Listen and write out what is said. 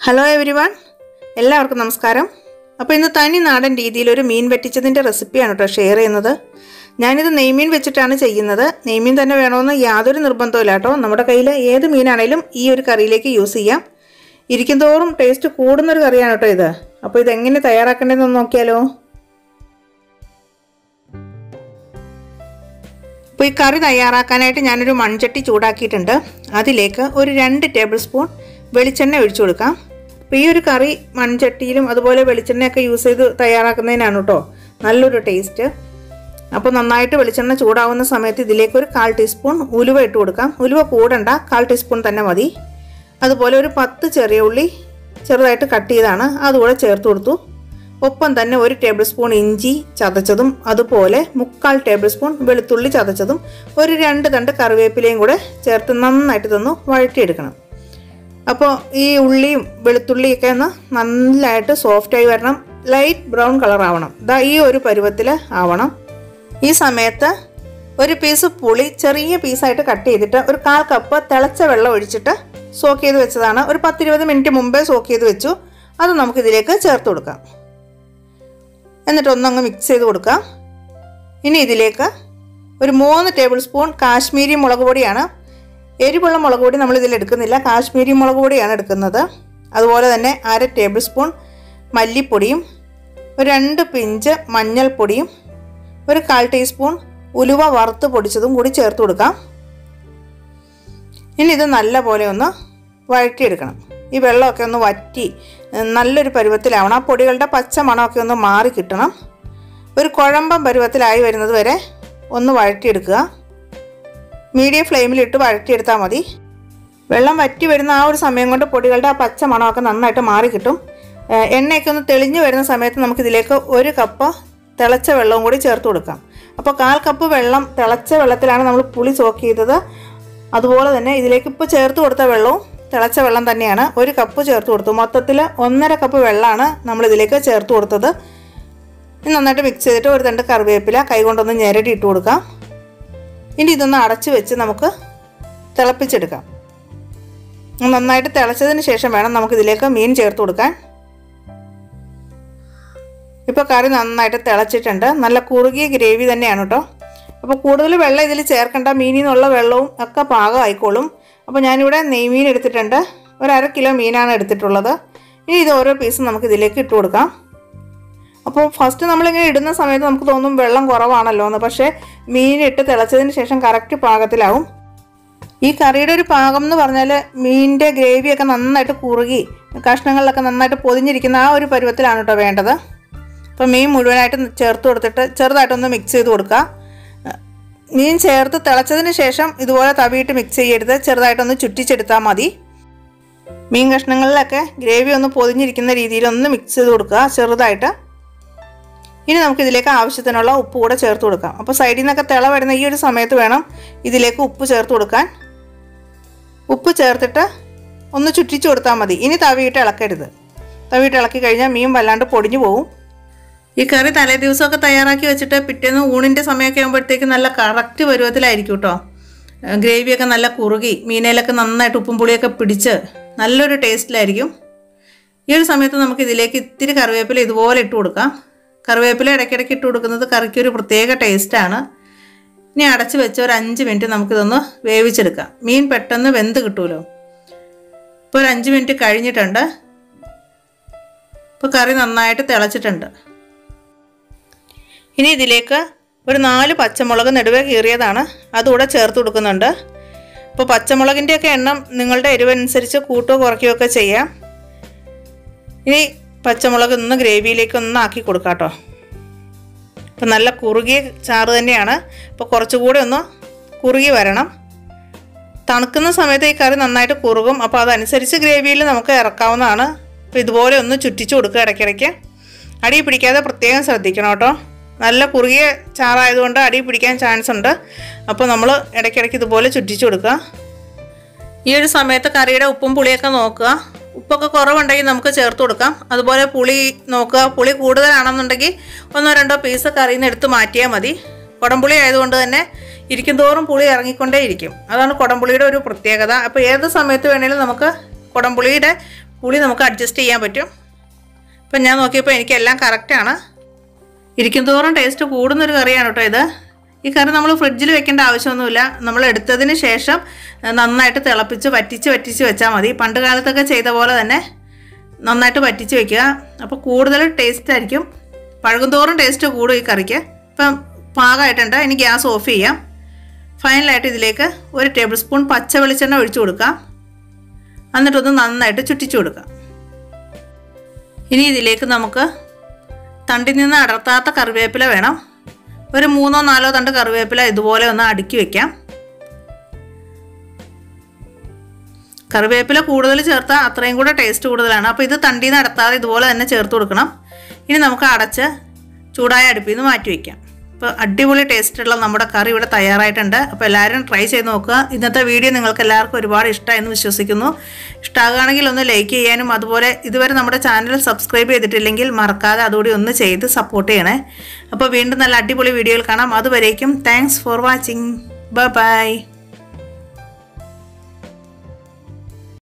Hello everyone, എല്ലാവർക്കും നമസ്കാരം. അപ്പോൾ ഇന്ന് തനി നാടൻ രീതിയിൽ ഒരു മീൻ വെട്ടിച്ചതിൻ്റെ റെസിപ്പിയാണ് കേട്ടോ ഷെയർ ചെയ്യുന്നത്. ഞാനിത് നെയ്മീൻ വെച്ചിട്ടാണ് ചെയ്യുന്നത്. നെയ്മീൻ തന്നെ വേണമെന്ന് യാതൊരു നിർബന്ധമില്ല കേട്ടോ. നമ്മുടെ കയ്യിൽ ഏത് മീനാണേലും ഈ ഒരു കറിയിലേക്ക് യൂസ് ചെയ്യാം. ഇരിക്കും തോറും ടേസ്റ്റ് കൂടുന്നൊരു കറിയാണ് കേട്ടോ ഇത്. അപ്പോൾ ഇതെങ്ങനെ തയ്യാറാക്കേണ്ടതെന്ന് നോക്കിയാലോ. അപ്പോൾ ഈ കറി തയ്യാറാക്കാനായിട്ട് ഞാനൊരു മൺചട്ടി ചൂടാക്കിയിട്ടുണ്ട്. അതിലേക്ക് ഒരു 2 ടേബിൾ സ്പൂൺ വെളിച്ചെണ്ണ ഒഴിച്ചു കൊടുക്കാം. അപ്പോൾ ഈ ഒരു കറി മൺചട്ടിയിലും അതുപോലെ വെളിച്ചെണ്ണയൊക്കെ യൂസ് ചെയ്ത് തയ്യാറാക്കുന്നതിനാണ് കേട്ടോ നല്ലൊരു ടേസ്റ്റ്. അപ്പോൾ നന്നായിട്ട് വെളിച്ചെണ്ണ ചൂടാവുന്ന സമയത്ത് ഇതിലേക്ക് ഒരു 1/4 ടീസ്പൂൺ ഉലുവ ഇട്ട് കൊടുക്കാം. ഉലുവ കൂടണ്ട, 1/4 ടീസ്പൂൺ തന്നെ മതി. അതുപോലെ ഒരു 10 ചെറിയ ഉള്ളി ചെറുതായിട്ട് കട്ട് ചെയ്താണ് അതുകൂടെ ചേർത്ത് കൊടുത്തു. ഒപ്പം തന്നെ 1 ടേബിൾ സ്പൂൺ ഇഞ്ചി ചതച്ചതും അതുപോലെ 3/4 ടേബിൾ സ്പൂൺ വെളുത്തുള്ളി ചതച്ചതും ഒരു 2 തണ്ട് കറിവേപ്പിലയും കൂടെ ചേർത്ത് നന്നായിട്ട് ഇതൊന്ന് വഴറ്റിയെടുക്കണം. അപ്പോൾ ഈ ഉള്ളിയും വെളുത്തുള്ളിയൊക്കെ ഒന്ന് നല്ലതായിട്ട് സോഫ്റ്റായി വരണം. ലൈറ്റ് ബ്രൗൺ കളർ ആവണം. ഈ ഒരു പരുവത്തിൽ ആവണം. ഈ സമയത്ത് ഒരു പീസ് പുളി ചെറിയ പീസായിട്ട് കട്ട് ചെയ്തിട്ട് ഒരു 1/4 കപ്പ് തിളച്ച വെള്ളം ഒഴിച്ചിട്ട് സോക്ക് ചെയ്ത് വെച്ചതാണ്. ഒരു 10-20 മിനിറ്റ് മുമ്പേ സോക്ക് ചെയ്ത് വെച്ചു. അത് നമുക്കിതിലേക്ക് ചേർത്ത് കൊടുക്കാം. എന്നിട്ട് ഒന്നങ്ങ് മിക്സ് ചെയ്ത് കൊടുക്കാം. ഇനി ഇതിലേക്ക് ഒരു 3 ടേബിൾ സ്പൂൺ കാശ്മീരി മുളക് പൊടിയാണ്. എരിവുള്ള മുളക് പൊടി നമ്മൾ ഇതിൽ എടുക്കുന്നില്ല, കാശ്മീരി മുളക് പൊടിയാണ് എടുക്കുന്നത്. അതുപോലെ തന്നെ 1/2 ടേബിൾ സ്പൂൺ മല്ലിപ്പൊടിയും ഒരു 2 പിഞ്ച് മഞ്ഞൾപ്പൊടിയും ഒരു 1/4 ടീസ്പൂൺ ഉലുവ വറുത്ത് പൊടിച്ചതും കൂടി ചേർത്ത് കൊടുക്കാം. ഇനി ഇത് നല്ല പോലെ ഒന്ന് വഴറ്റിയെടുക്കണം. ഈ വെള്ളമൊക്കെ ഒന്ന് വറ്റി നല്ലൊരു പരുവത്തിലാവണം. ആ പൊടികളുടെ പച്ച മണമൊക്കെ ഒന്ന് മാറി കിട്ടണം. ഒരു കുഴമ്പം പരുവത്തിലായി വരുന്നത് വരെ ഒന്ന് വഴറ്റിയെടുക്കുക. മീഡിയം ഫ്ലെയിമിലിട്ട് വഴറ്റിയെടുത്താൽ മതി. വെള്ളം വറ്റി വരുന്ന ആ ഒരു സമയം കൊണ്ട് പൊടികളുടെ ആ പച്ച മണമൊക്കെ നന്നായിട്ട് മാറി കിട്ടും. എണ്ണയൊക്കെ ഒന്ന് തെളിഞ്ഞു വരുന്ന സമയത്ത് നമുക്കിതിലേക്ക് 1 കപ്പ് തിളച്ച വെള്ളവും കൂടി ചേർത്ത് കൊടുക്കാം. അപ്പോൾ 1/4 കപ്പ് വെള്ളം തിളച്ച വെള്ളത്തിലാണ് നമ്മൾ പുളി സോക്ക് ചെയ്തത്. അതുപോലെ തന്നെ ഇതിലേക്ക് ഇപ്പോൾ ചേർത്ത് കൊടുത്ത വെള്ളവും തിളച്ച വെള്ളം തന്നെയാണ്. 1 കപ്പ് ചേർത്ത് കൊടുത്തു. മൊത്തത്തിൽ 1.5 കപ്പ് വെള്ളമാണ് നമ്മളിതിലേക്ക് ചേർത്ത് കൊടുത്തത്. ഇനി നന്നായിട്ട് മിക്സ് ചെയ്തിട്ട് ഒരു തണ്ട് കറിവേപ്പില കൈകൊണ്ടൊന്ന് ഞെരടി ഇട്ട് കൊടുക്കാം. ഇനി ഇതൊന്ന് അടച്ച് വെച്ച് നമുക്ക് തിളപ്പിച്ചെടുക്കാം. നന്നായിട്ട് തിളച്ചതിന് ശേഷം വേണം നമുക്കിതിലേക്ക് മീൻ ചേർത്ത് കൊടുക്കാൻ. ഇപ്പോൾ കറി നന്നായിട്ട് തിളച്ചിട്ടുണ്ട്. നല്ല കുറുകിയ ഗ്രേവി തന്നെയാണ് കേട്ടോ. അപ്പോൾ കൂടുതൽ വെള്ളം ഇതിൽ ചേർക്കേണ്ട. മീനിൽ നിന്നുള്ള വെള്ളവും ഒക്കെ പാകമായിക്കോളും. അപ്പോൾ ഞാനിവിടെ നെയ്മീൻ എടുത്തിട്ടുണ്ട്. ഒരു 1/2 കിലോ മീനാണ് എടുത്തിട്ടുള്ളത്. ഇനി ഇത് ഓരോ പീസും നമുക്ക് ഇതിലേക്ക് ഇട്ട് കൊടുക്കാം. അപ്പോൾ ഫസ്റ്റ് നമ്മളിങ്ങനെ ഇടുന്ന സമയത്ത് നമുക്ക് തോന്നും വെള്ളം കുറവാണല്ലോ എന്ന്. പക്ഷേ മീനിട്ട് തിളച്ചതിന് ശേഷം കറക്റ്റ് പാകത്തിലാവും. ഈ കറിയുടെ ഒരു പാകം എന്ന് പറഞ്ഞാൽ മീനിൻ്റെ ഗ്രേവിയൊക്കെ നന്നായിട്ട് കുറുകി കഷ്ണങ്ങളിലൊക്കെ നന്നായിട്ട് പൊതിഞ്ഞിരിക്കുന്ന ആ ഒരു പരുവത്തിലാണ് കേട്ടോ വേണ്ടത്. അപ്പോൾ മീൻ മുഴുവനായിട്ട് ചേർത്ത് കൊടുത്തിട്ട് ചെറുതായിട്ടൊന്ന് മിക്സ് ചെയ്ത് കൊടുക്കുക. മീൻ ചേർത്ത് തിളച്ചതിന് ശേഷം ഇതുപോലെ തവിയിട്ട് മിക്സ് ചെയ്യരുത്, ചെറുതായിട്ടൊന്ന് ചുറ്റിച്ചെടുത്താൽ മതി. മീൻ കഷ്ണങ്ങളിലൊക്കെ ഗ്രേവി ഒന്ന് പൊതിഞ്ഞിരിക്കുന്ന രീതിയിൽ ഒന്ന് മിക്സ് ചെയ്ത് കൊടുക്കുക ചെറുതായിട്ട്. ഇനി നമുക്കിതിലേക്ക് ആവശ്യത്തിനുള്ള ഉപ്പ് കൂടെ ചേർത്ത് കൊടുക്കാം. അപ്പോൾ സൈഡിൽ നിന്നൊക്കെ തിള വരുന്ന ഈ ഒരു സമയത്ത് വേണം ഇതിലേക്ക് ഉപ്പ് ചേർത്ത് കൊടുക്കാൻ. ഉപ്പ് ചേർത്തിട്ട് ഒന്ന് ചുറ്റിച്ച് കൊടുത്താൽ മതി. ഇനി തവിയിട്ട് ഇളക്കരുത്. തവിയിട്ട് ഇളക്കി കഴിഞ്ഞാൽ മീൻ വല്ലാണ്ട് പൊടിഞ്ഞു പോകും. ഈ കറി തലേ ദിവസമൊക്കെ തയ്യാറാക്കി വെച്ചിട്ട് പിറ്റേന്ന് ഊണിൻ്റെ സമയമൊക്കെ ആകുമ്പോഴത്തേക്ക് നല്ല കറക്റ്റ് പരുവത്തിലായിരിക്കും കേട്ടോ. ഗ്രേവിയൊക്കെ നല്ല കുറുകി മീനയിലൊക്കെ നന്നായിട്ട് ഉപ്പും പുളിയൊക്കെ പിടിച്ച് നല്ലൊരു ടേസ്റ്റിലായിരിക്കും. ഈ ഒരു സമയത്ത് നമുക്ക് ഇതിലേക്ക് ഇത്തിരി കറിവേപ്പില ഇതുപോലെ ഇട്ട് കൊടുക്കാം. കറിവേപ്പില ഇടയ്ക്കിടയ്ക്ക് ഇട്ട് കൊടുക്കുന്നത് കറിക്കൊരു പ്രത്യേക ടേസ്റ്റാണ്. ഇനി അടച്ച് വെച്ച് ഒരു 5 മിനിറ്റ് നമുക്കിതൊന്ന് വേവിച്ചെടുക്കാം. മീൻ പെട്ടെന്ന് വെന്ത് കിട്ടുമല്ലോ. ഇപ്പോൾ ഒരു 5 മിനിറ്റ് കഴിഞ്ഞിട്ടുണ്ട്. ഇപ്പോൾ കറി നന്നായിട്ട് തിളച്ചിട്ടുണ്ട്. ഇനി ഇതിലേക്ക് ഒരു 4 പച്ചമുളക് നെടുവേ കീറിയതാണ് അതുകൂടെ ചേർത്ത് കൊടുക്കുന്നുണ്ട്. ഇപ്പോൾ പച്ചമുളകിൻ്റെയൊക്കെ എണ്ണം നിങ്ങളുടെ എരിവനുസരിച്ച് കൂട്ടുകയോ കുറയ്ക്കുകയോ ഒക്കെ ചെയ്യാം. ഇനി പച്ചമുളക് ഒന്ന് ഗ്രേവിയിലേക്ക് ഒന്ന് ആക്കി കൊടുക്കാം കേട്ടോ. ഇപ്പം നല്ല കുറുകിയ ചാറ് തന്നെയാണ്. ഇപ്പോൾ കുറച്ചുകൂടി ഒന്ന് കുറുകി വരണം. തണുക്കുന്ന സമയത്ത് ഈ കറി നന്നായിട്ട് കുറുകും. അപ്പോൾ അതനുസരിച്ച് ഗ്രേവിയിൽ നമുക്ക് ഇറക്കാവുന്നതാണ്. അപ്പോൾ ഇതുപോലെ ഒന്ന് ചുറ്റിച്ച് കൊടുക്കുക ഇടയ്ക്കിടയ്ക്ക്. അടി പിടിക്കാതെ പ്രത്യേകം ശ്രദ്ധിക്കണം കേട്ടോ. നല്ല കുറുകിയ ചാറായതുകൊണ്ട് അടി പിടിക്കാൻ ചാൻസ് ഉണ്ട്. അപ്പോൾ നമ്മൾ ഇടയ്ക്കിടയ്ക്ക് ഇതുപോലെ ചുറ്റിച്ച് കൊടുക്കുക. ഈ ഒരു സമയത്ത് കറിയുടെ ഉപ്പും പുളിയൊക്കെ നോക്കുക. ഉപ്പൊക്കെ കുറവുണ്ടെങ്കിൽ നമുക്ക് ചേർത്ത് കൊടുക്കാം. അതുപോലെ പുളി നോക്കുക. പുളി കൂടുതലാണെന്നുണ്ടെങ്കിൽ 1-2 പീസ് കറിയിൽ നിന്ന് എടുത്ത് മാറ്റിയാൽ മതി. കുടംപുളി ആയതുകൊണ്ട് തന്നെ ഇരിക്കും തോറും പുളി ഇറങ്ങിക്കൊണ്ടേ ഇരിക്കും. അതാണ് കുടംപുളിയുടെ ഒരു പ്രത്യേകത. അപ്പോൾ ഏത് സമയത്ത് വേണമെങ്കിലും നമുക്ക് കുടംപുളിയുടെ പുളി നമുക്ക് അഡ്ജസ്റ്റ് ചെയ്യാൻ പറ്റും. അപ്പം ഞാൻ നോക്കിയപ്പോൾ എനിക്കെല്ലാം കറക്റ്റാണ്. ഇരിക്കും തോറും ടേസ്റ്റ് കൂടുന്നൊരു കറിയാണ് കേട്ടോ ഇത്. ഈ കറി നമ്മൾ ഫ്രിഡ്ജിൽ വെക്കേണ്ട ആവശ്യമൊന്നുമില്ല. നമ്മൾ എടുത്തതിന് ശേഷം നന്നായിട്ട് തിളപ്പിച്ച് വറ്റിച്ച് വെച്ചാൽ മതി. പണ്ട് കാലത്തൊക്കെ ചെയ്ത പോലെ തന്നെ നന്നായിട്ട് വറ്റിച്ച് വെക്കുക. അപ്പോൾ കൂടുതൽ ടേസ്റ്റ് ആയിരിക്കും. പഴകും തോറും ടേസ്റ്റ് കൂടും ഈ കറിക്ക്. ഇപ്പം പാകമായിട്ടുണ്ട്. ഇനി ഗ്യാസ് ഓഫ് ചെയ്യാം. ഫൈനലായിട്ട് ഇതിലേക്ക് 1 ടേബിൾ സ്പൂൺ പച്ച വെളിച്ചെണ്ണ ഒഴിച്ചു കൊടുക്കാം. എന്നിട്ടൊന്ന് നന്നായിട്ട് ചുറ്റിച്ചു കൊടുക്കാം. ഇനി ഇതിലേക്ക് നമുക്ക് തണ്ടിൽ നിന്ന് അടർത്താത്ത കറിവേപ്പില വേണം. ഒരു 3-4 തണ്ട് കറിവേപ്പില ഇതുപോലെ ഒന്ന് അടുക്കി വയ്ക്കാം. കറിവേപ്പില കൂടുതൽ ചേർത്താൽ അത്രയും കൂടെ ടേസ്റ്റ് കൂടുതലാണ്. അപ്പോൾ ഇത് തണ്ടിൽ നിന്ന് അടർത്താതെ ഇതുപോലെ തന്നെ ചേർത്ത് കൊടുക്കണം. ഇനി നമുക്ക് അടച്ച് ചൂടായ അടുപ്പിൽ നിന്ന് മാറ്റി വയ്ക്കാം. അപ്പോൾ അടിപൊളി ടേസ്റ്റുള്ള നമ്മുടെ കറി ഇവിടെ തയ്യാറായിട്ടുണ്ട്. അപ്പോൾ എല്ലാവരും ട്രൈ ചെയ്ത് നോക്കുക. ഇന്നത്തെ വീഡിയോ നിങ്ങൾക്ക് എല്ലാവർക്കും ഒരുപാട് ഇഷ്ടമായെന്ന് വിശ്വസിക്കുന്നു. ഇഷ്ടമാകുകയാണെങ്കിൽ ഒന്ന് ലൈക്ക് ചെയ്യാനും അതുപോലെ ഇതുവരെ നമ്മുടെ ചാനൽ സബ്സ്ക്രൈബ് ചെയ്തിട്ടില്ലെങ്കിൽ മറക്കാതെ അതുകൂടി ഒന്ന് ചെയ്ത് സപ്പോർട്ട് ചെയ്യണേ. അപ്പോൾ വീണ്ടും നല്ല അടിപൊളി വീഡിയോയിൽ കാണാം. അതുവരേക്കും താങ്ക്സ് ഫോർ വാച്ചിങ്. ബൈ.